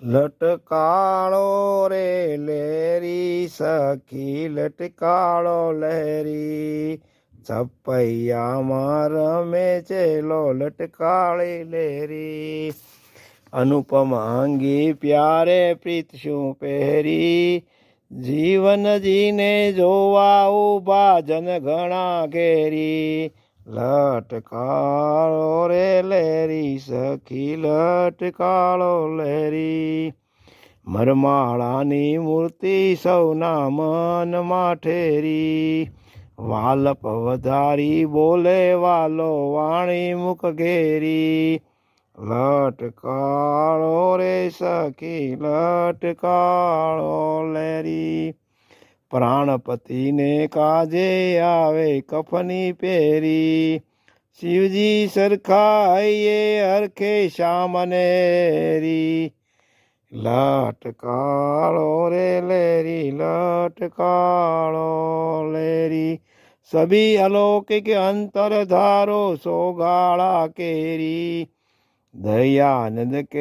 લટકાળો રે લેરી સખી લટકાળો લહેરી, છપૈયામાં રમે ચેલો લટકાળી લેરી. અનુપમ અંગી પ્યારે પ્રીત શું પહેરી, જીવન જીને જોવા ઉભા જન ઘણા ઘેરી. લટકાળો રે લેરી સખી લટકાળો લેરી, મરમાળાની મૂર્તિ સૌના મનમાં ઠેરી. વાલપ વધારી બોલે વાલો વાણી મુખ ઘેરી, લટકાળો રે સખી લટકાળો લેરી. પ્રાણપતિને કાજે આવે કફની પહેરી, શિવજી સરખાઈએ હરખે શ્યામનેરી. લટકાળો રે લેરી લટકાળો લેરી, સભી અલૌકિક અંતર ધારો સોગાળા કેરી. દયાનંદ કે